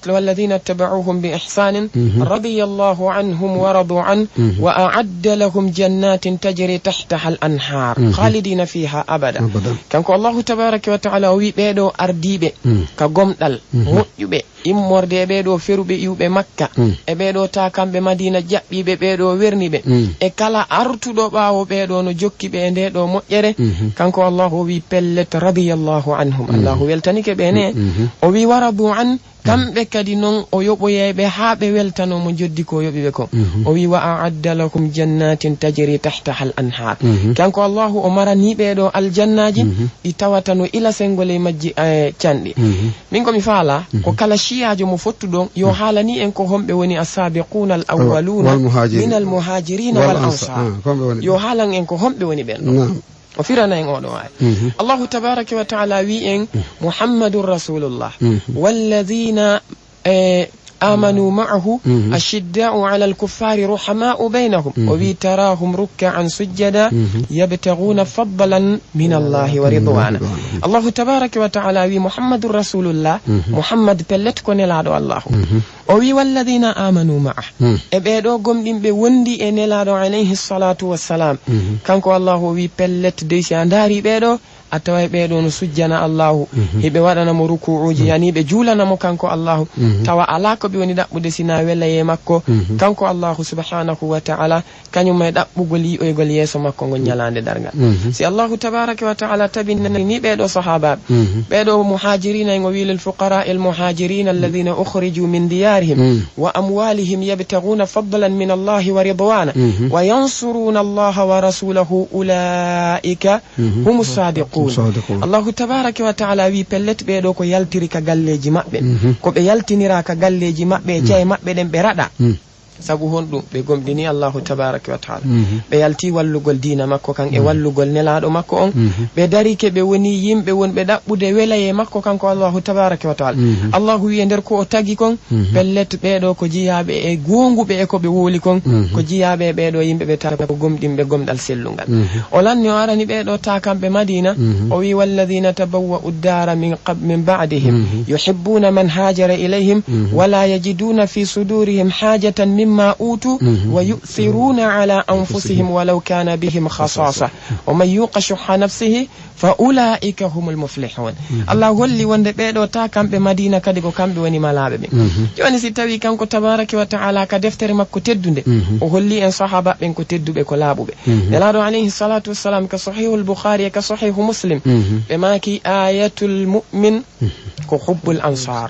والذين اتبعوهم بإحسان رضي الله عنهم ورضوا عنه وأعد لهم جنات تجري تحتها الأنهار خالدين فيها أبدا كان الله تبارك وتعالى ويبيدو أرديبه كغمدال مؤيبه immorde ɓeɗo feruɓe iwɓe makka e ɓeɗo takamɓe madina jaɓɓiɓe ɓeɗo werniɓe e kala artuɗo ɓawo ɓeɗo no jokkiɓe e nde ɗo moƴƴere kanko allahu o wi pellet radiyallahu anhum allahu weltanike ɓene o wi waradu an kamɓe kadi noon o yoɓoyeɓe ha ɓe weltanomo joddi ko yoɓiɓe ko o wi wa a'adda lakum jannatin tajri tahtaha al anhar kanko allahu o marani ɓeɗo aljannaji ɗi tawata no ila sengole majji canɗi min komi faala ko kala shiyajo mo fottuɗon yo haalani en ko homɓe woni as-sabiquna al-awwaluna min al-muhajirin wal ansar yo haalan en ko homɓe woni ɓen o firana en oɗo wawi allahu tabaraka wa taala wi en muhammadur rasulullah walladhina آمنوا معه الشداء على الكفار رحماء بينهم وتراهم ركعا سجدا يبتغون فضلا من الله ورضوانا الله تبارك وتعالى محمد رسول الله محمد بلتكن لادو الله وي والذين آمنوا معه ابيدو غومدين بي وندي ان لادو عليه الصلاة والسلام كانكو الله وي بلت ديسي انداري بيدو atawa ɓeɗo no sujjana allahu heɓe waɗanamo rukuuji yani ɓe juulanamo kanko allahu tawa ala ko ɓe woni ɗaɓɓude sina welaye makko kanko allahu subhanahu wa ta'ala kañum e ɗaɓɓugol yi'oygol yeeso makko ngol ñalande dargal si allahu tabaraka wa ta'ala tabinani ɓeɗo sahabaɓe ɓeɗo muhajirina en o wi lil fuqara al muhajirina alladhina ukhriju min diyarihim wa amwalihim yabtaghuna fadlan min allahi wa ridwana wa yansuruna allaha wa rasulahu ulaika humus sadiqun allahu tabaraka wa ta'ala wi pellet ɓeɗo ko yaltiri ka galleji maɓɓe ko ɓe yaltinira ka galleji maɓɓe jaye maɓɓe ɗen ɓe raɗa sabu honɗum ɓe gomɗini allahu tabaraka wa taala ɓe yalti wallugol dina makko kan e wallugol nelaɗo makko on ɓe darike ɓe woni yimɓe wonɓe ɗaɓɓude welaye makko kanko allahu tabaraka wa taala allahu wi e nder ko o tagi kon pellet ɓeɗo ko jiyaɓe e gonguɓe e ko ɓe woli kon ko jiyaɓe ɓeɗo yimɓe ɓe tata ko gomɗimɓe gomɗal sellungal o lanni o arani ɓeɗo ta kamɓe madina o wi walladhina tabawwa'u ddara min ba'dihim yuhibbuna man hajara ilayhim wala yajiduna fi sudurihim hajatan مما أوتوا ويؤثرون على أنفسهم ولو كان بهم خصاصة ومن يوق شح نفسه فأولئك هم المفلحون الله ولي وند بيدو تا كامبه مدينة كدي كو كامبه وني مالابه بي جوني سي تاوي كانكو تبارك وتعالى ka deftere makko teddude o holli en sahaba ben ko teddube ko laabube nelaado alayhi salatu wassalam ka sahihul bukhari ka sahihu muslim be maki ayatul mu'min ko hubbul ansar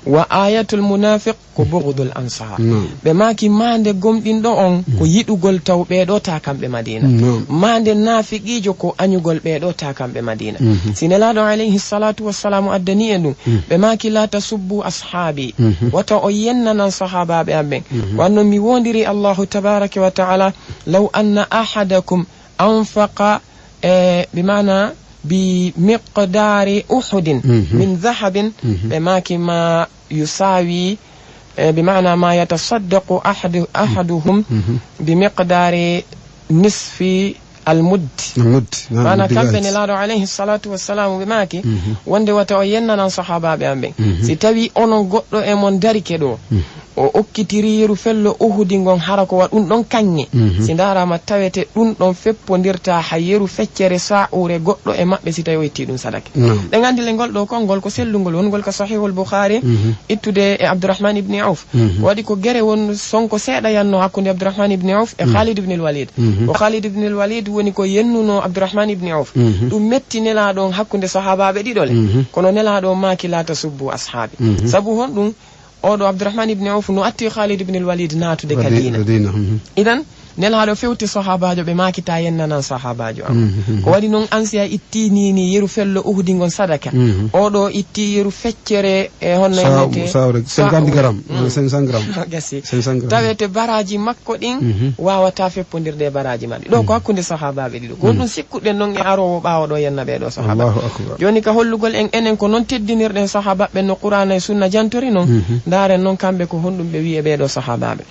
wa ayatul munafiq ko bughdul ansar be maki mande gomdindo on ko yidugol tawbe do ta kambe madina mande nafiqijo ko anyugol be do ta kambe madina sinelaado alayhi salatu wassalamu addani en be maki la tasubbu ashabi wata o yennanan sahaba be ambe wanno mi wondiri allahu tabaraka wa ta'ala law anna ahadakum anfaqa bimana بمقدار أحد من ذهب بماكي ما يساوي بمعنى ما يتصدق أحدهم بمقدار نصف المد أنا كم بين الله عليه الصلاة والسلام بماكي وندي وتوينا صحابة بأمبين ستوي أنو قطو إمون داري كدو o okkitiri yeru fello uhudi ngon harako wa dum don kanye sindara ma tawete dum don feppondirta ha yeru feccere sa'ure goddo e mabbe sita yoyti dum sadaka de ngandi le gol do kongol ko sellungol won gol ka sahihul bukhari ittude e abdurrahman ibn auf wadi ko gere won sonko seeda yanno hakkunde abdurrahman ibn auf e khalid ibn al-walid o khalid ibn al-walid woni ko yennuno abdurrahman ibn auf dum metti nela don hakkunde sahabaabe didole kono nela do maki lata subbu ashabi sabu hon dum odo abdurrahman ibn auf no atti khalid ibn al-walid natu de kadina idan nel haado fewti sahabaajo be makita yennanan sahabaajo ko wadi non ansiya ittini ni yeru fello uhudi ngon sadaka odo itti yeru feccere e honno yete 50 gram 500 gram gassi tawete baraji makko din wawata feppondirde baraji mabbe do ko hakkunde sahabaabe dido ko dum sikkuden non e arowo baawo do yenna be do sahaba joni ka hollugol enen ko non teddinirden sahabaabe no qur'ana e sunna jantori non dare non kambe ko hondum be wi'e be do sahabaabe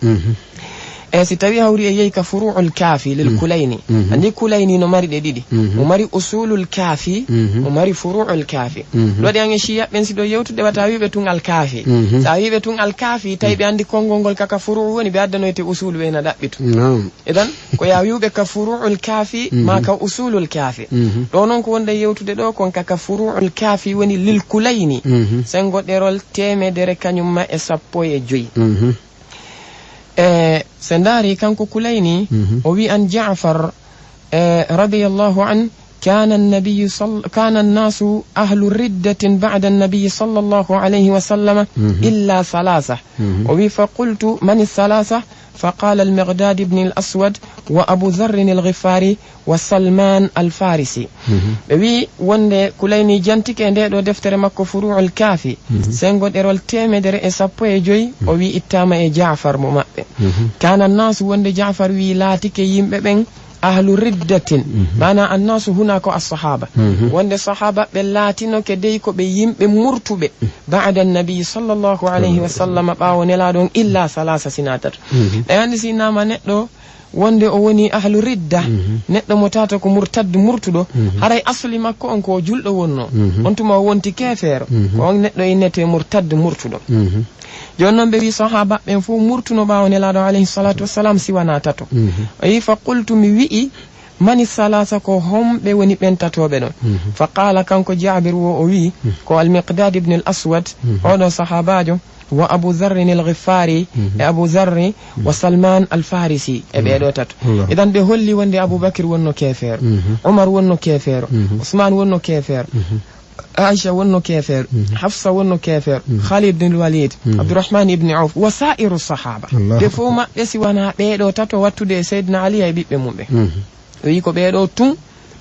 ستوي هوري ييك فروع الكافي للكليني عندي كليني نماري ديدي وماري أصول الكافي وماري فروع الكافي لو دي أنجي شيء بنسي دو يوتو دي بتاوي بتون الكافي تاوي بتون الكافي تاي بياندي كونغول كاكا فروع وني بيادنو يتي أصول وينا دا بتو إذن كو ياويو بكا فروع الكافي ما كا أصول الكافي دونون كو وندي يوتو دي دو كون كاكا فروع الكافي وني للكليني سنغو ديرول تيمي ديري كانيوم ما إسابوي جوي سنداري كان كليني وبي أن جعفر رضي الله عنه كان الناس أهل الردة بعد النبي صلى الله عليه وسلم إلا ثلاثة وبي فقلت من الثلاثة فقال المقداد بن الأسود وأبو ذر الغفاري وسلمان الفارسي بي وند كليني جانتيك اندي دو دفتر مكو فروع الكافي سنغو ديرول تيمدر اسابو جوي او وي اتاما اي جعفر مو كان الناس وند جعفر وي لاتيك ييمبه بن أهل ردة معنى الناس هناك الصحابة وند الصحابة بلاتينو كديكو بيم بمرتبة بعد النبي صلى الله عليه وسلم باو نلادون إلا 3 سنات يعني سينا ما نتلو wonde o woni ahlu ridda neddo motata ko murtad murtudo haray asli makko on ko juldo wonno on tuma wonti kefero ko on neddo inete murtad murtudo jonnon be wi sahaba ben fu murtuno bawo nelaado alayhi salatu wassalam siwana tato ay fa qultu mi wi mani salasa ko hombe woni ben tatobe non fa qala kanko jabir wo o wi ko al miqdad ibn al aswad odo sahabajo وأبو ذر الغفاري أبو ذر وسلمان الفارسي أبيدو تاتو إذن بهولي وندي أبو بكر ونو كافر عمر ونو كافر عثمان ونو كافر عائشة ونو كافر حفصة ونو كافر خالد بن الوليد عبد الرحمن بن عوف وسائر الصحابة دفوما يسوانا بيدو تاتو واتو دي سيدنا علي يبيب بمومبي ويكو بيدو تون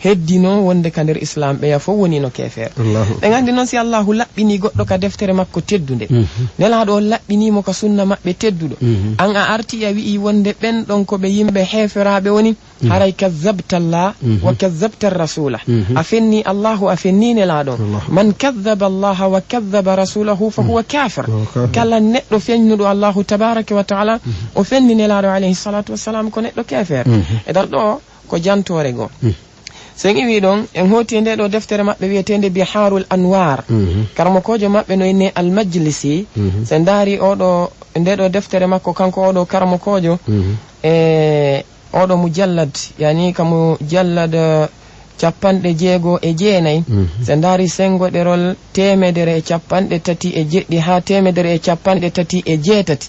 heddino wonde ka nder islam be ya fo woni no kefer be ngandi non si allah labbini goddo ka deftere makko teddunde nela do labbini mo ka sunna mabbe teddudo an a arti ya wi wonde ben don ko be yimbe heferabe woni haray kazzabta allah wa kazzabta ar-rasula afenni allah afenni nela don man kazzaba allah wa kazzaba rasulahu fa huwa kafir kala neddo fennudo allah tabaaraka wa ta'ala o fenni nela do alayhi salatu wassalam ko neddo kefer e dal do ko jantore go sen iwi don en hoti nde do deftere mabbe wietende biharul anwar karamo kojo mabbe no ine al majlisi sen dari odo nde do deftere makko kanko odo karamo kojo odo mujallad yani kamu jallad cappanɗe jeego e jeenayi sen daari sengo derol temedere e cappanɗe tati e jeɗɗi ha temedere e cappanɗe tati e jeetati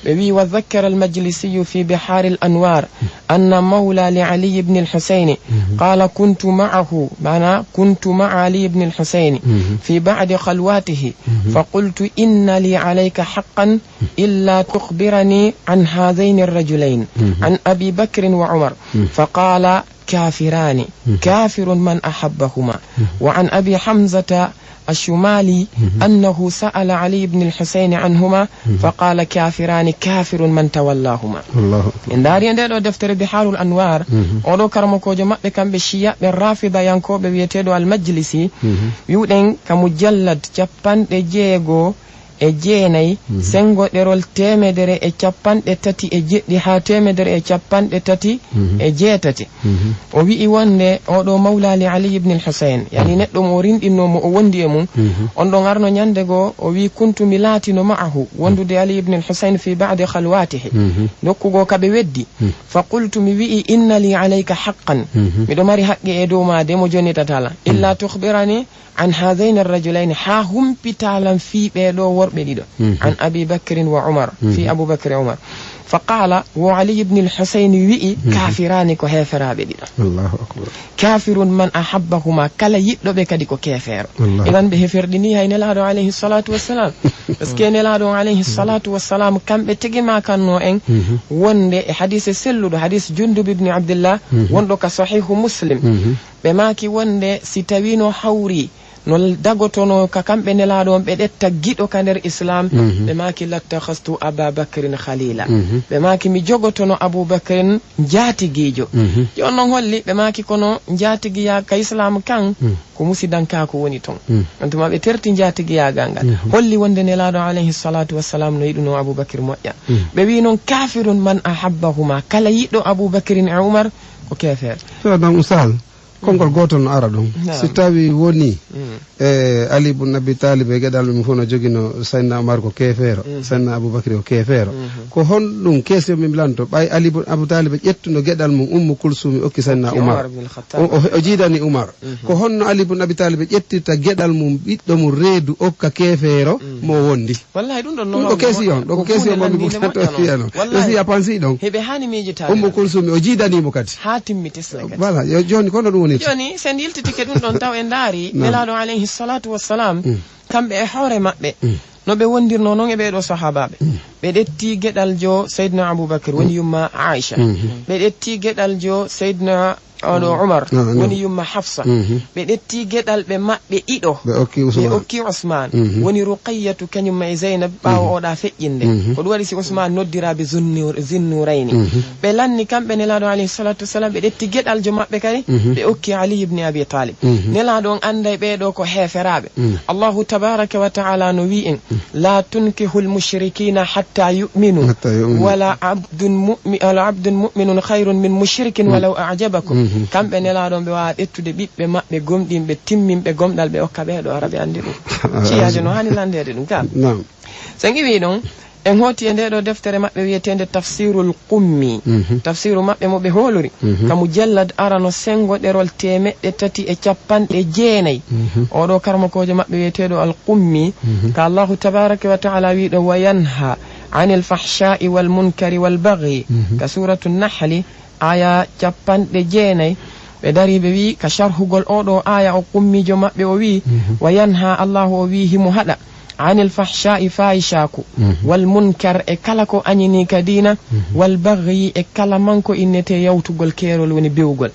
ɓe wi wa dhakkara al majlisiyu fi bihar al anwar anna mawla li ali ibn al husayn qala kuntu ma'a ali ibn al husayn fi ba'di khalwatihi فقلت إن لي عليك حقا إلا تخبرني عن هذين الرجلين عن أبي بكر وعمر فقال كافران كافر من أحبهما وعن أبي حمزة الشمالي أنه سأل علي بن الحسين عنهما فقال كافران كافر من تولاهما إن داري ندو دفتر بحار الأنوار أولو كرمكو جماعة كان بشياء بالرافضة ينكو بيتدو المجلسي يودن كمجلد جبان دي جيغو e jeenayi sengoɗerol temedere e capanɗe tati e jeɗɗi ha temedere e capanɗe tati e jeetati o wi'i wonde oɗo mawlali ali ibn al-husayn yani neɗɗo mo rinɗinnomo o wondi e mum on ɗon arno ñande goo o wi kuntu mi laatino ma'ahu wondude ali ibn al-husayn fi ba'di khalwatihi dokkugo kaɓe weddi fa qultu mi wi'i inna li alayka haqqan miɗo mari haqqi e dow ma de mo jonitatala illa tukhbirani عن هذين الرجلين ها هم بتعلم في بيدو وربديدو عن أبي بكر وعمر في أبو بكر وعمر فقال وعلي بن الحسين وئي كافران كهافر بديدو الله أكبر كافر من أحبهما كلا يدو بكديكو كافر إذن بهفر دينيها إن الله عليه الصلاة والسلام بس كان الله عليه الصلاة والسلام كم بتجي ما كان نوعين وند حديث سلو حديث جندب بن عبد الله وندو كصحيح مسلم بماكي وند ستوينو حوري no dagotono ka kamɓe nelaɗo on ɓe ɗetta giɗo ka nder islam ɓe maki lattakhastu ababacrin khalila ɓe maki mi jogotono aboubacrin jaatigijo jon noon holli ɓe maki kono jaatigiya ka islam kan ko musidankako woni toon antuma ɓe terti jaatigiyagal ngal holli wonde nelaɗo alayhi salatu wassalam no yiɗuno aboubacry moƴƴa ɓe wi noon kafirun man ahabbahuma kala yiɗɗo aboubacrin e oumar ko kefer konngol gotol no ara ɗum si tawi woni ali ibn abi talib e gueɗal mum fof no joguino saydna omar ko keefeero saydna aboubacry ko keefeero ko honɗum question min lanto ɓay ali ibn abou talib ƴettuno gueɗal mum ummu kulsumi okki saydna oumar o jiidani oumar ko honno ali ibn abi talib ƴettirta gueɗal mum ɓiɗɗo mum reedu okka keefeero mo wondi wallahi ɗum ɗum ko question ɗo ko question momi ɓurtanto fiyano ɓe si a pensi ɗon heɓe hani miijitade ummu kulsumi o jiidanimo kadi ha timmi tesla kadi voilà joni kono ɗum woni joni sen yiltitike ɗum ɗon taw en daari nelaɗo alayhi salatu wassalam kamɓe e hoore maɓɓe no ɓe wondirno noon e ɓeɗo sahabaɓe ɓe ɗetti gueɗal jo seydna aboubacry woni yumma aicha ɓe ɗetti gueɗal jo seydna oɗo oumar woni yumma hafsa ɓe ɗetti gueɗal ɓe maɓɓe ɗiɗo ɓe okki ousmane woni ruqayyatu kañumma e zeynab ɓawo oɗa feƴƴinde ko ɗum waɗi si ousmane noddiraɓe zinnurayni ɓe lanni kamɓe nelaɗo alayhi salatu wassalam ɓe ɗetti gueɗal jo maɓɓe kadi ɓe okki ali ibni abi talib nelaɗo on anda ɓeɗo ko heferaɓe allahu tabaraka wa taala no wi en la tunkihu lmushrikina hatta yuminu wala abdun muminun hayrun min mushrikin walaw ajabakum kamɓe nelaɗon ɓe wawa ƴettude ɓiɓɓe maɓɓe gomɗinɓe timminɓe gomɗal ɓe okka ɓeɗo araɓe andi ɗum ciyaji no hani landede ɗum kam sen iwi ɗon en hoti e ndeɗo deftere maɓɓe wiyetede tafsirul qummi tafsiru maɓɓe mo ɓe hoolori ka mujallad arano sengoɗerol temeɗɗe tati e capanɗe jeenayyi oɗo karmakojo maɓɓe wiyeteɗo al qummi ka allahu tabaraka wa taala wiɗo wa yanha anil fahshai wal munkari wal baghi ka suratu nahli aya capanɗe jeenayyi ɓe dari ɓe wi ka sharhugol oɗo aya o qummijo maɓɓe o wi wa yanha allahu o wi himo haɗa anil fahshai fahishaku wal munkar e kala ko añini kadina wal baghi e kala manko innete yawtugol keerol woni bewgol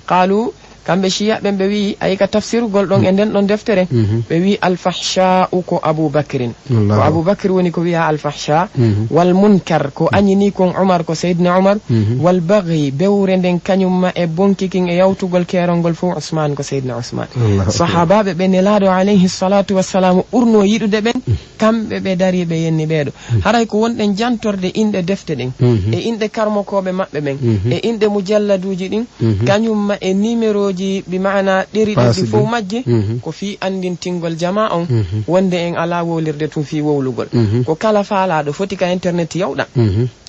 qalu kamɓe chiya ɓen ɓe wi ayi ka tafsirugol ɗon e nden ɗon deftere ɓe wi alfahsha'u ko aboubacrin ko aboubacry woni ko wiya alfahsha wal munkar ko añini kon oumar ko seydna oumar wal baghi bewre nden kañumma e bonkikin e yawtugol keerol ngol fof ousmane ko seydna ousmane sahabaɓe ɓe nelaɗo alayhi salatu wassalam ɓurno yiɗude ɓen kamɓe ɓe dari ɓe yenni ɓeɗo haray ko wonɗen jantorde inɗe defte ɗen e inɗe karmokoɓe maɓɓe ɓen e inɗe mujalladuji ɗin kañumma e numéro bi maana ɗeri ɗi fof majje ko fi andintingol jama on wonde en ala wowlirde tum fi wowlugol ko kala faalaɗo foti ka internet yawɗa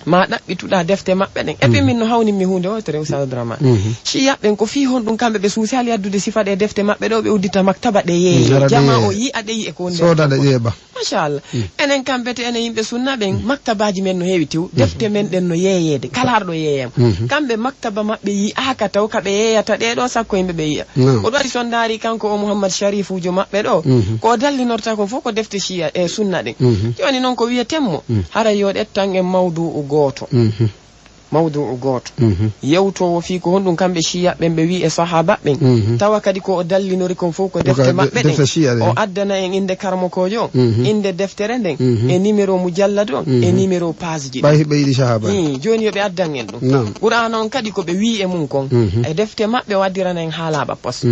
ma ɗaɓɓituɗa defte maɓɓe ɗen et puis min no hawni mi hunde wotere Oustaz Dramane ciyaɓɓen ko fi hon ɗum kamɓe ɓe suusali addude sifa ɗe defte maɓɓe ɗo ɓe uddita maktaba ɗe yeeye jama o yi aɗe yi e ko wonde sodaɗe ƴeeɓa machallah enen kamɓe te enen yimɓe sunna ɓen maktabaji men no heewi tew defte men ɗen no yeeyede kala harɗo yeeyam kamɓe maktaba maɓɓe yi aka taw kaɓe yeeyata ɗeɗo sakko yimɓe ɓe yiya oɗo waɗi son daari kanko o Mouhammad Sharif ujo maɓɓe ɗo ko dallinorta ko fof ko defte chiya e sunna ɗen joni noon ko wiyatemmo hara yo ɗettan en mawdu'u goto mawdu'u goto yewtowo fi ko honɗum kamɓe chiyaɓɓen ɓe wi e sahaba ɓen tawa kadi ko o dallinori kon fof ko defte maɓɓe ɗen o addana en inde karmokojo inde deftere nden e numéro mujallad on e numéro page ji ɓay ɓe yiɗi sahaba joni yoɓe addan en ɗum qur'an on kadi ko ɓe wi e mum kon e defte maɓɓe waddirana en haalaɓa pos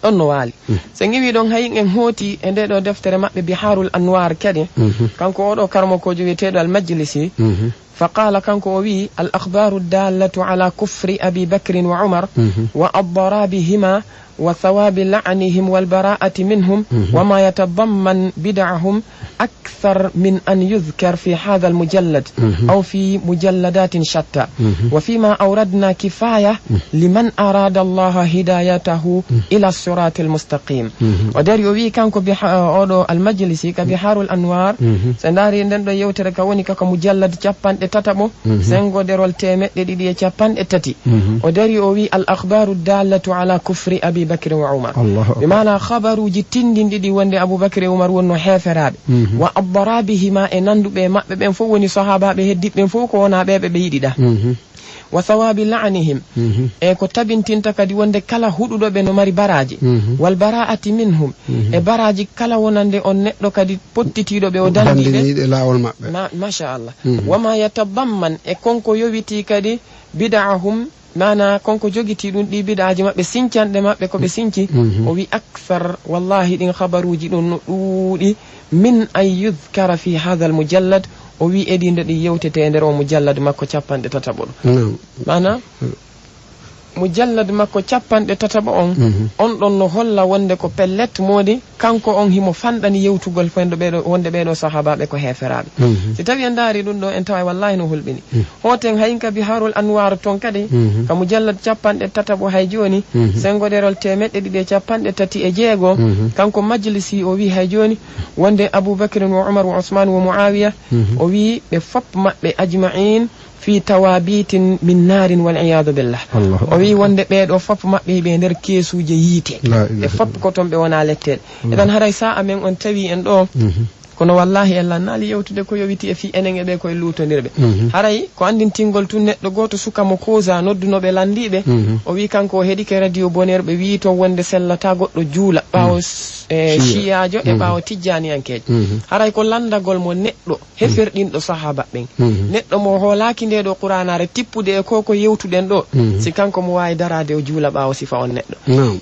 ɗon no waali so ngiwi ɗon hayi en hooti e nde ɗo deftere maɓɓe biharul anwar kadi kanko oɗo karmokojo wiyeteɗo almajlisi فقال كانكو وي الأخبار الدالة على كفر أبي بكر وعمر وأضرابهما وثواب لعنهم والبراءة منهم وما يتضمن بدعهم أكثر من أن يذكر في هذا المجلد أو في مجلدات شتى وفيما أوردنا كفاية لمن أراد الله هدايته إلى الصراط المستقيم ودار يوي كانكو المجلس كبحار الأنوار سنداري ندو يوتر كوني كمجلد جابان تتمو سنغو درول تيمت دي جابان تتي ودار يوي الأخبار الدالة على كفر أبي بكر وعمر بمعنى خبروا جتين دي وند أبو بكر وعمر ونو حافراب وأضرابهما إنندو بما بنفوني صحابة بهدي بنفوكو ونا بيدي وثواب لعنهم ko tabintinta kadi wonde kala huɗuɗo ɓe no mari baraji wal bara'ati minhum e baraji kala wonande on neɗɗo kadi pottitiɗo ɓe o dandiɓe lawol maɓɓe machallah wama yatadamman e konko yowiti kadi bid'ahum mana konko jogiti ɗum ɗi bid'aji maɓɓe sincanɗe maɓɓe ko ɓe sinci o wi akthar wallahi ɗin habaruji ɗum no ɗuuɗi min an yudhkara fi hadha al mujallad o wi edinde ɗi yewtete nder o mujallad makko capanɗe tataɓo ɗo mana mujallad makko capanɗe tataɓo on ɗon no holla wonde ko pellet modi kanko on himo fanɗani yewtugol fendo ɓeɗo wonde ɓeɗo sahabaɓe ko heferaɓe si tawi en daari ɗum ɗo en tawa wallahi no hulɓini hoten hayinka biharul anwar ton kadi ka mujallad capanɗe tataɓo hay joni sengoɗerol temeɗɗe ɗiɗi e capanɗe tati e jeego kanko majlisi o wi hay joni wonde aboubacrin wa umar wa ousmane wa muawiya o wi ɓe fop maɓɓe ajma'in fi tawabitin min narin wal iyadu billah o wi wonde ɓeɗo fop maɓɓe ɓe nder keesuje yiite e fop ko toon ɓe wona letteɗe eɗen haray sa amen on tawi en ɗo kono wallahi Allah naali yewtude ko yowiti e fi enen e ɓe koye lutondirɓe haray ko andintingol tun neɗɗo goto suka mo kosa noddunoɓe landiɓe o wi kanko o heeɗike radio bonheur ɓe wi to wonde sellata goɗɗo juula ɓawo chiyajo e ɓawo tijjaniyankejo haray ko landagol mo neɗɗo hefirɗinɗo sahaba ɓen neɗɗo mo hoolaki nde ɗo qouranare tippude e koko yewtuɗen ɗo si kanko mo wawi darade o juula ɓawo sifa on neɗɗo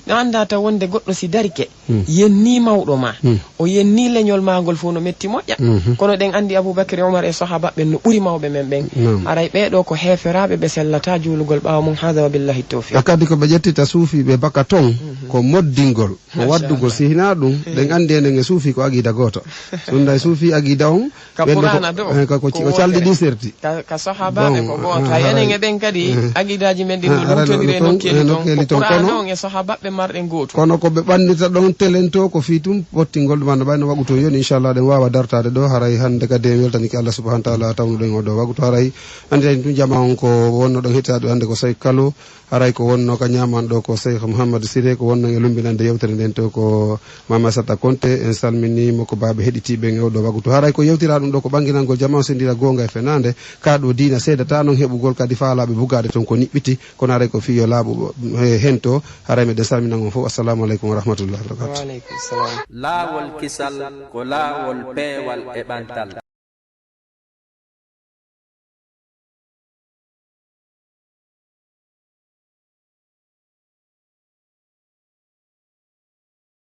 ɓe anda ta wonde goɗɗo si darike yenni mawɗo ma o yenni leñol magol fo no metti moƴƴa kono ɗen andi aboubacry omar e sahaba ɓen no ɓuuri mawɓe men ɓen aray ɓeɗo ko heferaɓe ɓe sellata juulugol ɓawa mum hada wa billahi tawfiq kadi ko ɓe ƴettita suufiɓe baka ton ko moddingol ko waddugol si hina ɗum ɗen andi enen e suufi ko agida goto sunda e suufi agida on ko calɗiɗi serti ka sahabaɓe ko goto hay enen e ɓen kadi agidaji men ɗi lutodiri e nokkeli ton kono e sahabaɓe marɗen goto kono ko ɓe ɓannita ɗon telen to ko fi tum pottingol ɗum anda ɓayno wagu to yoni inchallah ɗen wawa dartade ɗo haray hande kadi en weltaniki Allah subahana taala tawnuɗen o ɗo wagu to haray andi tan tum jama on ko wonno ɗon hettaɗo hande ko Seykh Kalo haray ko wonno ka ñaman ɗo ko Seykh Mouhamadou Siré ko wonno e lumbinande yewtere nden to ko Mama Sata Konte en salminimo ko baɓe heɗitiɓe e oɗo wagu to haray ko yewtira ɗum ɗo ko ɓanginangol jama o sendira gonga e fenade kaɗo dina seedata noon heɓugol kadi faalaɓe bugade toon ko niɓɓiti kono haray ko fiyo laaɓuɓo hen to haray meɗen salminan on fof assalamu aleykum wa rahmatullahi wa barakatuh laawol kisal ko laawol peewal e ɓantal